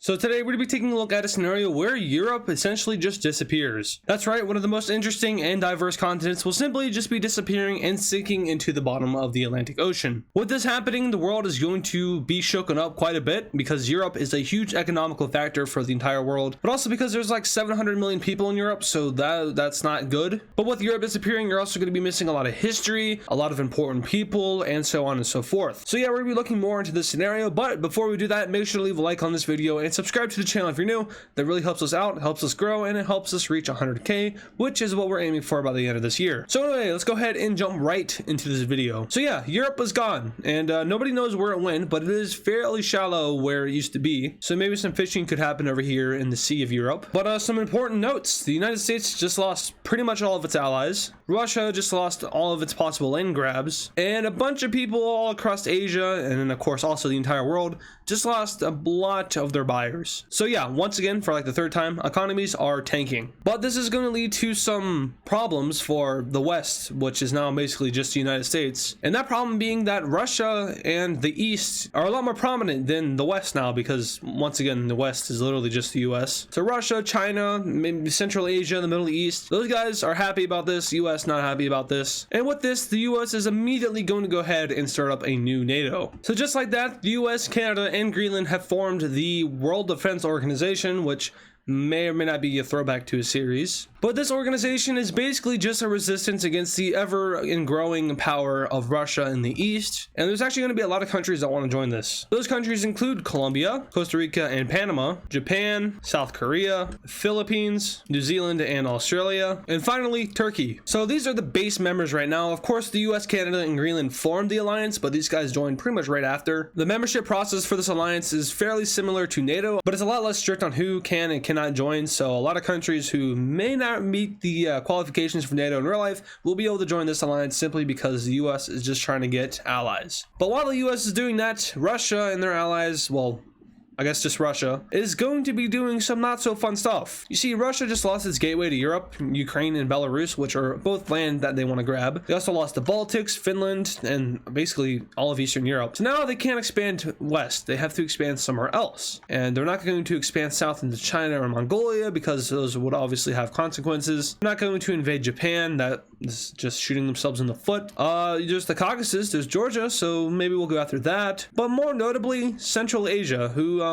So today we're going to be taking a look at a scenario where Europe essentially just disappears. That's right, one of the most interesting and diverse continents will simply just be disappearing and sinking into the bottom of the Atlantic Ocean. With this happening, the world is going to be shooken up quite a bit because Europe is a huge economical factor for the entire world, but also because there's like 700 million people in Europe, so that's not good. But with Europe disappearing, you're also going to be missing a lot of history, a lot of important people, and so on and so forth. So yeah, we're going to be looking more into this scenario, but before we do that, make sure to leave a like on this video and subscribe to the channel if you're new. That really helps us out, helps us grow, and it helps us reach 100k, which is what we're aiming for by the end of this year. So anyway, let's go ahead and jump right into this video. So yeah, Europe is gone, and nobody knows where it went, but it is fairly shallow where it used to be. So maybe some fishing could happen over here in the Sea of Europe. But some important notes: the United States just lost pretty much all of its allies. Russia just lost all of its possible land grabs, and a bunch of people all across Asia, and then of course also the entire world, just lost a lot of their buyers. So yeah, once again, for like the third time, economies are tanking. But this is going to lead to some problems for the West, which is now basically just the United States. And that problem being that Russia and the East are a lot more prominent than the West now, because once again, the West is literally just the US. So Russia, China, maybe Central Asia, the Middle East, those guys are happy about this. US not happy about this. And with this, the US is immediately going to go ahead and start up a new NATO. So just like that, the US, Canada, and Greenland have formed the World Defense Organization, which may or may not be a throwback to a series. But this organization is basically just a resistance against the ever growing power of Russia in the East. And there's actually going to be a lot of countries that want to join this. Those countries include Colombia, Costa Rica, and Panama, Japan, South Korea, Philippines, New Zealand, and Australia, and finally Turkey. So these are the base members right now. Of course, the US, Canada, and Greenland formed the alliance, but these guys joined pretty much right after. The membership process for this alliance is fairly similar to NATO, but it's a lot less strict on who can and cannot join. So a lot of countries who may not meet the qualifications for NATO in real life will be able to join this alliance simply because the US is just trying to get allies. But while the US is doing that, Russia and their allies, well, I guess just Russia, is going to be doing some not so fun stuff. You see, Russia just lost its gateway to Europe, Ukraine and Belarus, which are both land that they want to grab. They also lost the Baltics, Finland, and basically all of Eastern Europe. So now they can't expand west. They have to expand somewhere else. And they're not going to expand south into China or Mongolia because those would obviously have consequences. They're not going to invade Japan. That is just shooting themselves in the foot. There's the Caucasus, there's Georgia, so maybe we'll go after that. But more notably, Central Asia, who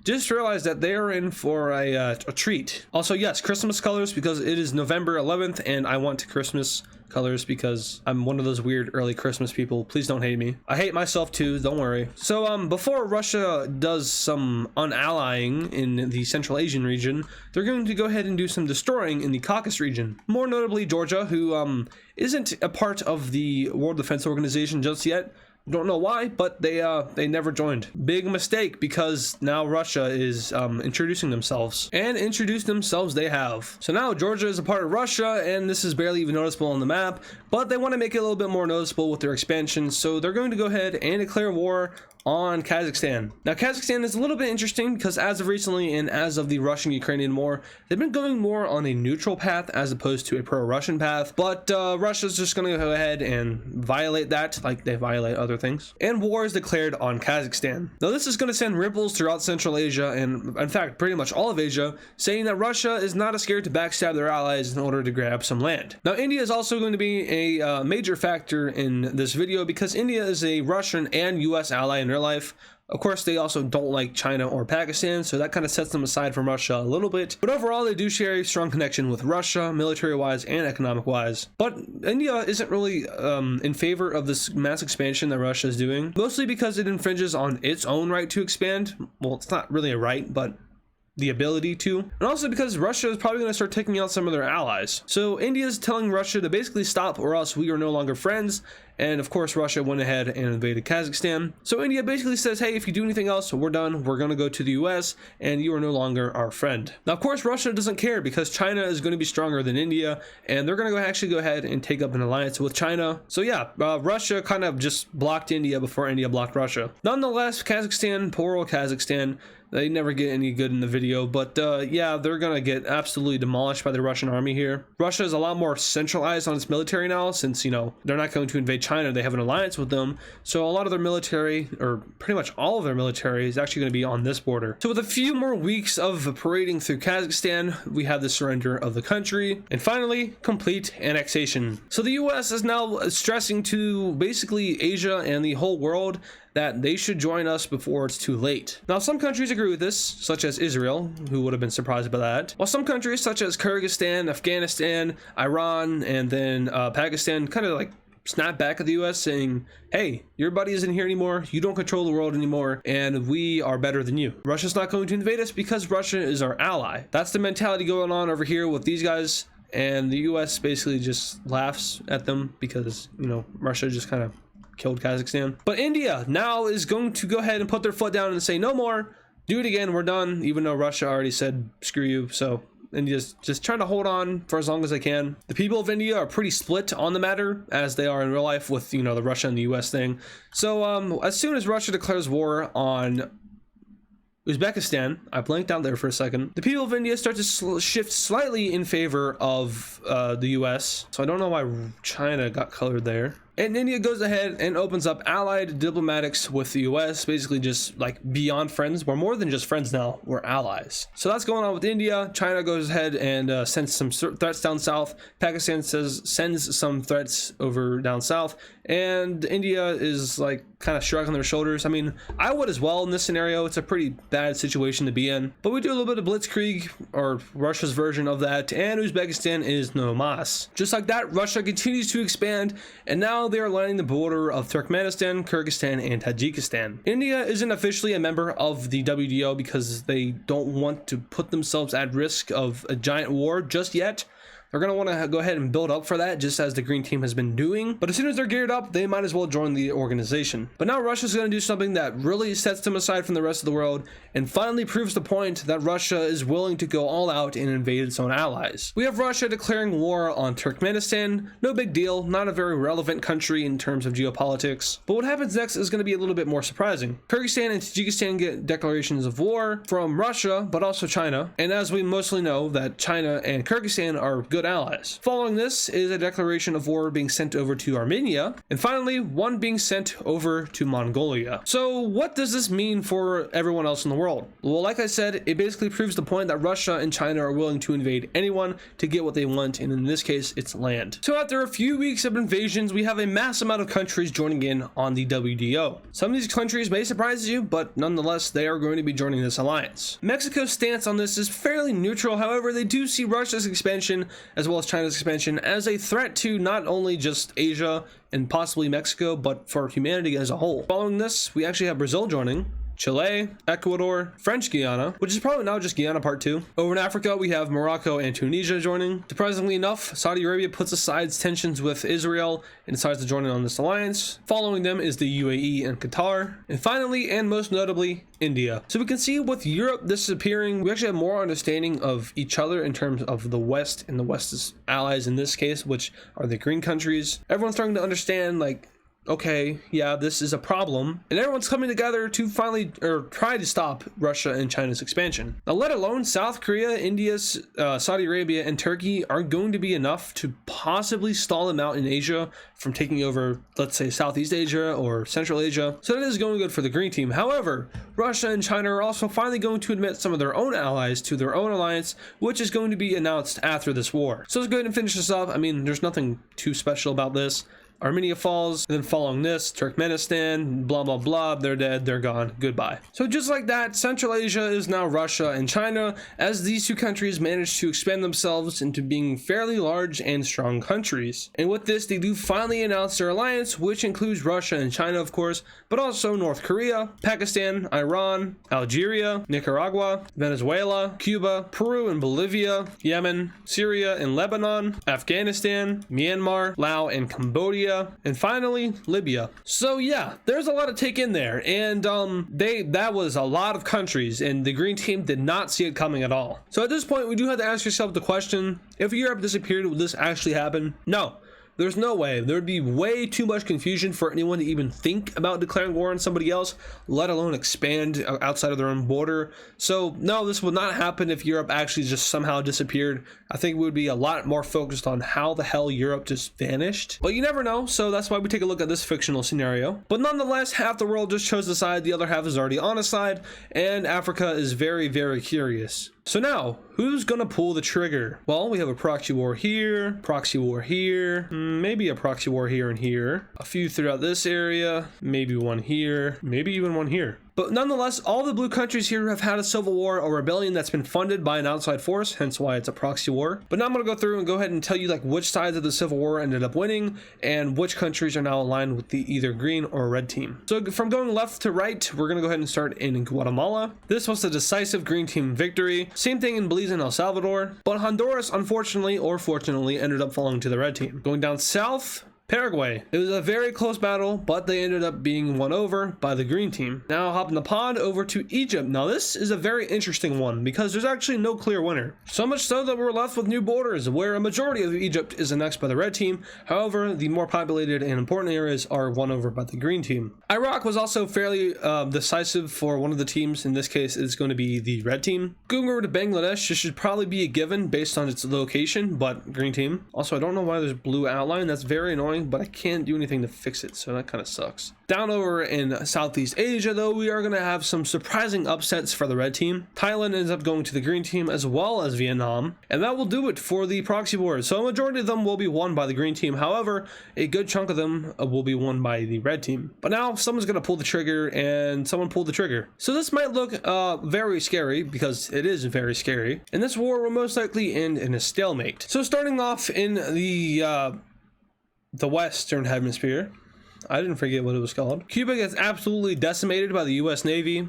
just realized that they are in for a treat. Also, yes, Christmas colors, because it is November 11th and I want Christmas colors because I'm one of those weird early Christmas people. Please don't hate me. I hate myself too, don't worry. So before Russia does some unallying in the Central Asian region, they're going to go ahead and do some destroying in the Caucasus region. More notably Georgia, who isn't a part of the World Defense Organization just yet. Don't know why, but they never joined. Big mistake, because now Russia is introducing themselves, and introduced themselves they have. So now Georgia is a part of Russia, and this is barely even noticeable on the map, but they want to make it a little bit more noticeable with their expansion, so they're going to go ahead and declare war on Kazakhstan. Now Kazakhstan is a little bit interesting because as of recently and as of the Russian-Ukrainian war, they've been going more on a neutral path as opposed to a pro-Russian path, but Russia's just going to go ahead and violate that like they violate other things. And war is declared on Kazakhstan. Now this is going to send ripples throughout Central Asia and in fact pretty much all of Asia, saying that Russia is not scared to backstab their allies in order to grab some land. Now India is also going to be a major factor in this video because India is a Russian and US ally in real life. Of course, they also don't like China or Pakistan, so that kind of sets them aside from Russia a little bit. But overall, they do share a strong connection with Russia, military-wise and economic-wise. But India isn't really in favor of this mass expansion that Russia is doing, mostly because it infringes on its own right to expand. Well, it's not really a right, but the ability to, and also because Russia is probably going to start taking out some of their allies. So India is telling Russia to basically stop or else we are no longer friends. And of course Russia went ahead and invaded Kazakhstan. So India basically says, hey, if you do anything else, we're done. We're going to go to the US and you are no longer our friend. Now of course Russia doesn't care because China is going to be stronger than India and they're going to actually go ahead and take up an alliance with China. So yeah, Russia kind of just blocked India before India blocked Russia. Nonetheless, Kazakhstan, poor old Kazakhstan, they never get any good in the video, but yeah, they're gonna get absolutely demolished by the Russian army here. Russia is a lot more centralized on its military now since, you know, they're not going to invade China, they have an alliance with them. So a lot of their military, or pretty much all of their military, is actually going to be on this border. So with a few more weeks of parading through Kazakhstan, we have the surrender of the country, and finally, complete annexation. So the US is now stressing to basically Asia and the whole world that they should join us before it's too late. Now, some countries agree with this, such as Israel, who would have been surprised by that, while some countries such as Kyrgyzstan, Afghanistan, Iran, and then Pakistan kind of like snap back at the US saying, hey, your buddy isn't here anymore, you don't control the world anymore, and we are better than you. Russia's not going to invade us because Russia is our ally. That's the mentality going on over here with these guys, and the US basically just laughs at them because, you know, Russia just kind of killed Kazakhstan. But India now is going to go ahead and put their foot down and say no more, do it again, we're done, even though Russia already said screw you. So India's just trying to hold on for as long as they can. The people of India are pretty split on the matter, as they are in real life with, you know, the Russia and the US thing. So as soon as Russia declares war on Uzbekistan, I blanked out there for a second, the people of India start to shift slightly in favor of the US. So I don't know why China got colored there. And India goes ahead and opens up allied diplomatics with the US, basically just like beyond friends. We're more than just friends now, we're allies. So that's going on with India. China goes ahead and sends some threats down south. Pakistan sends some threats over down south. And India is like kind of shrugging their shoulders. I mean, I would as well in this scenario. It's a pretty bad situation to be in. But we do a little bit of blitzkrieg, or Russia's version of that, and Uzbekistan is no mas. Just like that, Russia continues to expand, and now they are lining the border of Turkmenistan, Kyrgyzstan, and Tajikistan. India isn't officially a member of the WTO because they don't want to put themselves at risk of a giant war just yet. They're going to want to go ahead and build up for that, just as the green team has been doing. But as soon as they're geared up, they might as well join the organization. But now Russia's going to do something that really sets them aside from the rest of the world and finally proves the point that Russia is willing to go all out and invade its own allies. We have Russia declaring war on Turkmenistan. No big deal, not a very relevant country in terms of geopolitics. But what happens next is going to be a little bit more surprising. Kyrgyzstan and Tajikistan get declarations of war from Russia, but also China. And as we mostly know, that China and Kyrgyzstan are good allies. Following this is a declaration of war being sent over to Armenia, and finally one being sent over to Mongolia. So what does this mean for everyone else in the world? Well, like I said, it basically proves the point that Russia and China are willing to invade anyone to get what they want, and in this case it's land. So after a few weeks of invasions, we have a mass amount of countries joining in on the WTO. Some of these countries may surprise you, but nonetheless they are going to be joining this alliance. Mexico's stance on this is fairly neutral. However, they do see Russia's expansion as well as China's expansion as a threat to not only just Asia and possibly Mexico, but for humanity as a whole. Following this, we actually have Brazil joining, Chile, Ecuador, French Guiana, which is probably now just Guyana Part 2. Over in Africa, we have Morocco and Tunisia joining. Surprisingly enough, Saudi Arabia puts aside tensions with Israel and decides to join in on this alliance. Following them is the UAE and Qatar. And finally, and most notably, India. So we can see with Europe disappearing, we actually have more understanding of each other in terms of the West and the West's allies in this case, which are the green countries. Everyone's starting to understand, like, okay, yeah, this is a problem, and everyone's coming together to finally, or try to stop Russia and China's expansion. Now, let alone South Korea, India, Saudi Arabia, and Turkey are going to be enough to possibly stall them out in Asia from taking over, let's say, Southeast Asia or Central Asia. So that is going good for the green team. However, Russia and China are also finally going to admit some of their own allies to their own alliance, which is going to be announced after this war. So let's go ahead and finish this up. I mean, there's nothing too special about this. Armenia falls, and then following this, Turkmenistan, blah, blah, blah, they're dead, they're gone, goodbye. So just like that, Central Asia is now Russia and China, as these two countries manage to expand themselves into being fairly large and strong countries. And with this, they do finally announce their alliance, which includes Russia and China, of course, but also North Korea, Pakistan, Iran, Algeria, Nicaragua, Venezuela, Cuba, Peru and Bolivia, Yemen, Syria and Lebanon, Afghanistan, Myanmar, Laos and Cambodia, and finally Libya. So yeah, there's a lot to take in there, and that was a lot of countries, and the green team did not see it coming at all. So at this point, we do have to ask yourself the question, if Europe disappeared, would this actually happen? No. There's no way. There would be way too much confusion for anyone to even think about declaring war on somebody else, let alone expand outside of their own border. So no, this would not happen if Europe actually just somehow disappeared. I think we would be a lot more focused on how the hell Europe just vanished. But you never know, so that's why we take a look at this fictional scenario. But nonetheless, half the world just chose the side, the other half is already on a side, and Africa is very, very curious. So now, who's gonna pull the trigger? Well, we have a proxy war here, maybe a proxy war here and here, a few throughout this area, maybe one here, maybe even one here. But nonetheless, all the blue countries here have had a civil war or rebellion that's been funded by an outside force, hence why it's a proxy war. But now I'm gonna go through and go ahead and tell you like which sides of the civil war ended up winning and which countries are now aligned with the either green or red team. So from going left to right, we're gonna go ahead and start in Guatemala. This was the decisive green team victory. Same thing in Belize and El Salvador, but Honduras, unfortunately or fortunately, ended up falling to the red team. Going down south, Paraguay. It was a very close battle, but they ended up being won over by the green team. Now hopping the pond over to Egypt. Now this is a very interesting one because there's actually no clear winner. So much so that we're left with new borders where a majority of Egypt is annexed by the red team. However, the more populated and important areas are won over by the green team. Iraq was also fairly decisive for one of the teams. In this case, it's going to be the red team. Going over to Bangladesh, this should probably be a given based on its location, but green team. Also, I don't know why there's blue outline. That's very annoying, but I can't do anything to fix it, so that kind of sucks. Down over in Southeast Asia, though, we are going to have some surprising upsets for the red team. Thailand ends up going to the green team as well as Vietnam, and that will do it for the proxy wars. So a majority of them will be won by the green team. However, a good chunk of them will be won by the red team. But now someone's going to pull the trigger, and someone pulled the trigger. So this might look very scary, because it is very scary. And this war will most likely end in a stalemate. So starting off in the Western Hemisphere, I didn't forget what it was called. Cuba gets absolutely decimated by the US Navy.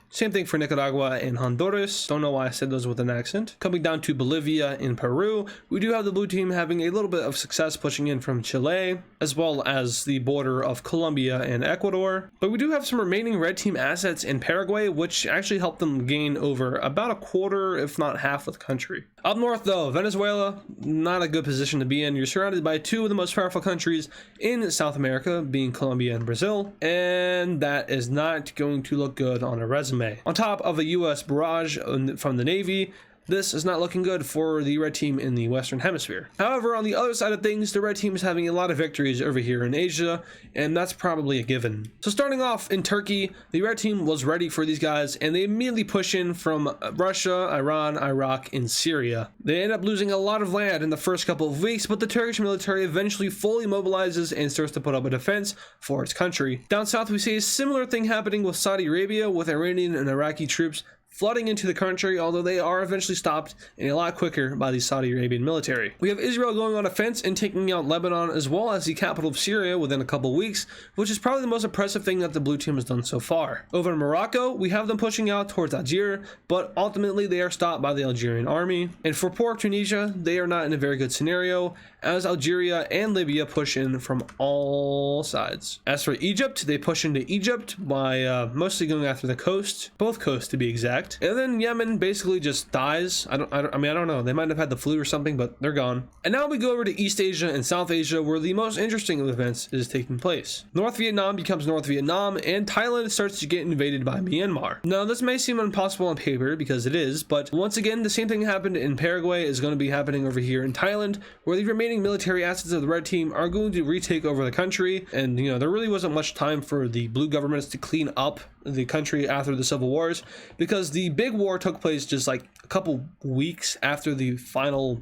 Same thing for Nicaragua and Honduras. Don't know why I said those with an accent. Coming down to Bolivia and Peru, we do have the blue team having a little bit of success pushing in from Chile, as well as the border of Colombia and Ecuador. But we do have some remaining red team assets in Paraguay, which actually helped them gain over about a quarter, if not half of the country. Up north though, Venezuela, not a good position to be in. You're surrounded by two of the most powerful countries in South America, being Colombia and Brazil, and that is not going to look good on a resume. On top of a US barrage from the Navy, this is not looking good for the red team in the Western Hemisphere. However, on the other side of things, the red team is having a lot of victories over here in Asia, and that's probably a given. So starting off in Turkey, the red team was ready for these guys, and they immediately push in from Russia, Iran, Iraq, and Syria. They end up losing a lot of land in the first couple of weeks, but the Turkish military eventually fully mobilizes and starts to put up a defense for its country. Down south, we see a similar thing happening with Saudi Arabia, with Iranian and Iraqi troops flooding into the country, although they are eventually stopped and a lot quicker by the Saudi Arabian military. We have Israel going on offense and taking out Lebanon as well as the capital of Syria within a couple weeks, which is probably the most impressive thing that the blue team has done so far. Over in Morocco, we have them pushing out towards Algiers, but ultimately they are stopped by the Algerian army. And for poor Tunisia, they are not in a very good scenario, as Algeria and Libya push in from all sides. As for Egypt, they push into Egypt by mostly going after the coast, both coasts to be exact. And then Yemen basically just dies. I don't know. They might have had the flu or something, but they're gone. And now we go over to East Asia and South Asia, where the most interesting of events is taking place. North Vietnam becomes North Vietnam, and Thailand starts to get invaded by Myanmar. Now, this may seem impossible on paper, because it is, but once again, the same thing happened in Paraguay is going to be happening over here in Thailand, where the remaining military assets of the red team are going to retake over the country. And, there really wasn't much time for the blue governments to clean up the country after the civil wars, because the big war took place just like a couple weeks after the final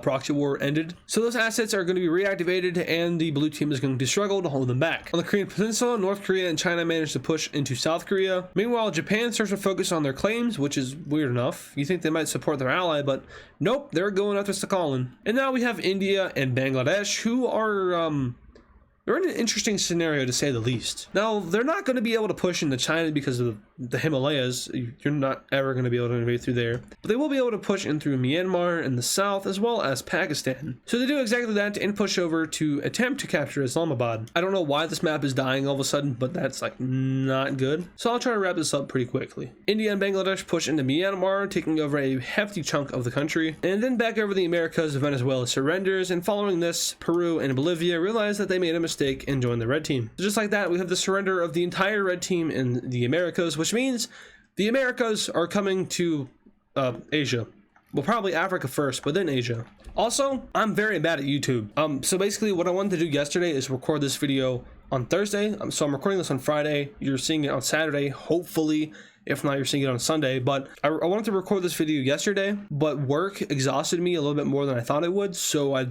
proxy war ended. So those assets are going to be reactivated, and the blue team is going to struggle to hold them back. On the Korean Peninsula, North Korea and China managed to push into South Korea. Meanwhile, Japan starts to focus on their claims, which is weird enough. You think they might support their ally, but nope, they're going after Sakhalin. And now we have India and Bangladesh, who are they're in an interesting scenario to say the least. Now, they're not going to be able to push into China because of the Himalayas. You're not ever going to be able to invade through there. But they will be able to push in through Myanmar in the south as well as Pakistan. So they do exactly that and push over to attempt to capture Islamabad. I don't know why this map is dying all of a sudden, but that's like not good. So I'll try to wrap this up pretty quickly. India and Bangladesh push into Myanmar, taking over a hefty chunk of the country. And then back over the Americas, Venezuela surrenders. And following this, Peru and Bolivia realize that they made a mistake and joined the red team. So just like that, we have the surrender of the entire red team in the Americas, which means the Americas are coming to Asia. Well, probably Africa first, but then Asia. Also, I'm very bad at YouTube. So basically what I wanted to do yesterday is record this video on Thursday. So I'm recording this on Friday. You're seeing it on Saturday, hopefully. If not, you're seeing it on Sunday. But I wanted to record this video yesterday, but work exhausted me a little bit more than I thought it would. So I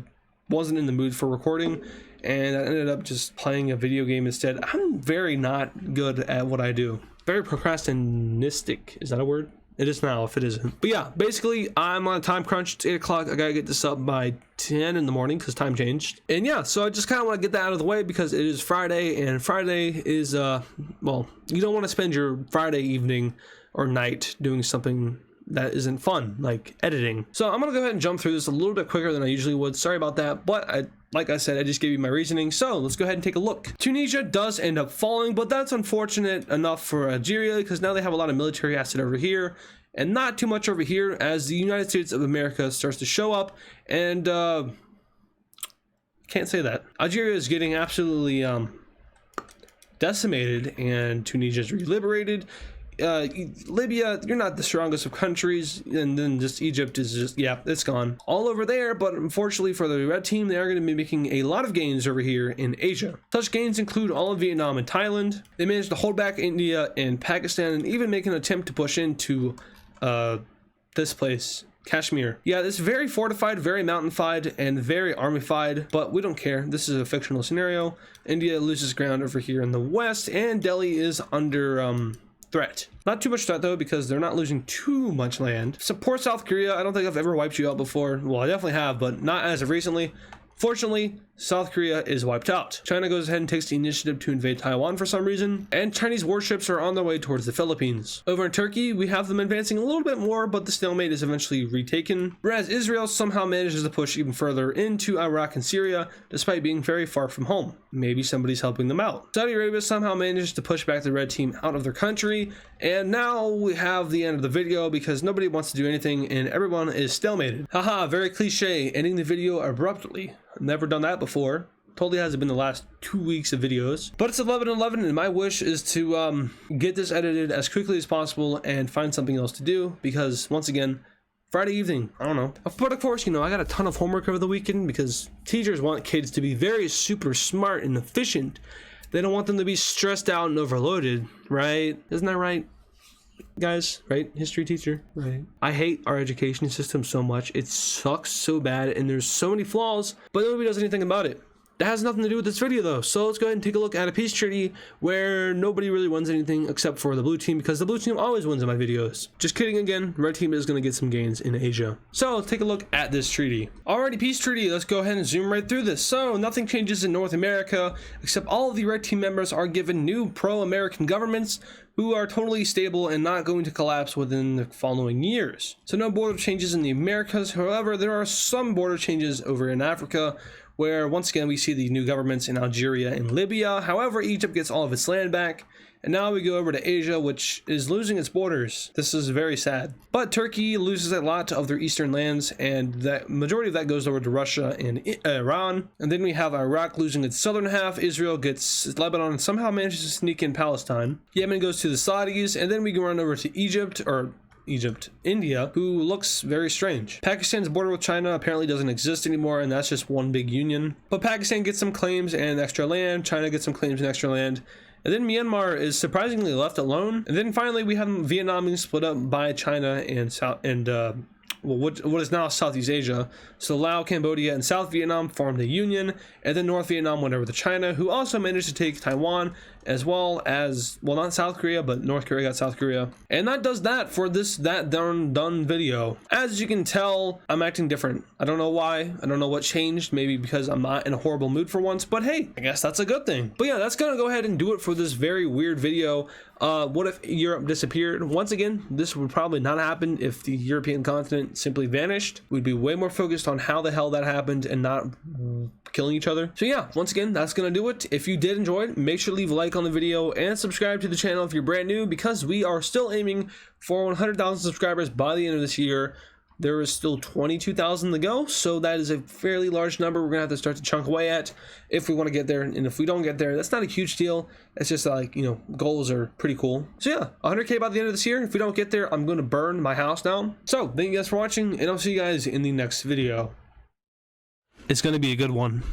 wasn't in the mood for recording, and I ended up just playing a video game instead. I'm very not good at what I do. Very procrastinistic. Is that a word? It is now, if it isn't. But yeah, basically, I'm on a time crunch. It's 8 o'clock. I gotta get this up by 10 in the morning because time changed. And yeah, so I just kind of want to get that out of the way because it is Friday, and Friday is, well, you don't want to spend your Friday evening or night doing something that isn't fun, like editing. So I'm gonna go ahead and jump through this a little bit quicker than I usually would. Sorry about that, but like I said, I just gave you my reasoning. So let's go ahead and take a look. Tunisia does end up falling, but that's unfortunate enough for Algeria because now they have a lot of military asset over here and not too much over here as the United States of America starts to show up. And can't say that. Algeria is getting absolutely decimated and Tunisia is reliberated. Libya, you're not the strongest of countries, and then just Egypt is just, yeah, it's gone all over there. But unfortunately for the red team, they are going to be making a lot of gains over here in Asia. Such gains include all of Vietnam and Thailand. They managed to hold back India and Pakistan and even make an attempt to push into this place, Kashmir. Yeah, it's very fortified, very mountainified, and very armified, but we don't care. This is a fictional scenario. India loses ground over here in the west, and Delhi is under threat. Not too much threat though, because they're not losing too much land. Support South Korea. I don't think I've ever wiped you out before. Well, I definitely have, but not as of recently. Fortunately, South Korea is wiped out. China goes ahead and takes the initiative to invade Taiwan for some reason, and Chinese warships are on their way towards the Philippines. Over in Turkey, we have them advancing a little bit more, but the stalemate is eventually retaken, whereas Israel somehow manages to push even further into Iraq and Syria, despite being very far from home. Maybe somebody's helping them out. Saudi Arabia somehow managed to push back the red team out of their country, and now we have the end of the video because nobody wants to do anything and everyone is stalemated. Haha, very cliche, ending the video abruptly. Never done that before. Totally hasn't been the last 2 weeks of videos, but it's 11:11 and my wish is to get this edited as quickly as possible and find something else to do because once again, Friday evening, I don't know. But of course, you know, I got a ton of homework over the weekend because teachers want kids to be very super smart and efficient. They don't want them to be stressed out and overloaded, right? Isn't that right? Guys, right? History teacher, right? I hate our education system so much. It sucks so bad and there's so many flaws, but nobody does anything about it. That has nothing to do with this video though. So let's go ahead and take a look at a peace treaty where nobody really wins anything except for the blue team because the blue team always wins in my videos. Just kidding again, red team is going to get some gains in Asia. So let's take a look at this treaty. Alrighty, peace treaty, let's go ahead and zoom right through this. So nothing changes in North America except all of the red team members are given new pro-American governments who are totally stable and not going to collapse within the following years. So no border changes in the Americas. However, there are some border changes over in Africa where once again we see the new governments in Algeria and Libya. However, Egypt gets all of its land back. And now we go over to Asia, which is losing its borders. This is very sad. But Turkey loses a lot of their eastern lands, and the majority of that goes over to Russia and Iran. And then we have Iraq losing its southern half. Israel gets Lebanon and somehow manages to sneak in Palestine. Yemen goes to the Saudis, and then we go run over to India, who looks very strange. Pakistan's border with China apparently doesn't exist anymore, and that's just one big union. But Pakistan gets some claims and extra land. China gets some claims and extra land. And then Myanmar is surprisingly left alone. And then finally we have Vietnam being split up by China and what is now Southeast Asia. So Laos, Cambodia, and South Vietnam formed a union, and then North Vietnam went over to China, who also managed to take Taiwan as well as, well, not South Korea, but North Korea got South Korea. And that does that for this That Done video. As you can tell, I'm acting different. I don't know why. I don't know what changed. Maybe because I'm not in a horrible mood for once, but hey, I guess that's a good thing. But yeah, that's gonna go ahead and do it for this very weird video. What if Europe disappeared? Once again, this would probably not happen if the European continent simply vanished. We'd be way more focused on how the hell that happened and not killing each other. So yeah, once again, that's gonna do it. If you did enjoy it, make sure to leave a like on the video and subscribe to the channel if you're brand new, because we are still aiming for 100,000 subscribers by the end of this year. There is still 22,000 to go, so that is a fairly large number we're gonna have to start to chunk away at if we want to get there. And if we don't get there, that's not a huge deal. It's just like, you know, goals are pretty cool. So yeah, 100K by the end of this year. If we don't get there, I'm gonna burn my house down. So thank you guys for watching, and I'll see you guys in the next video. It's gonna be a good one.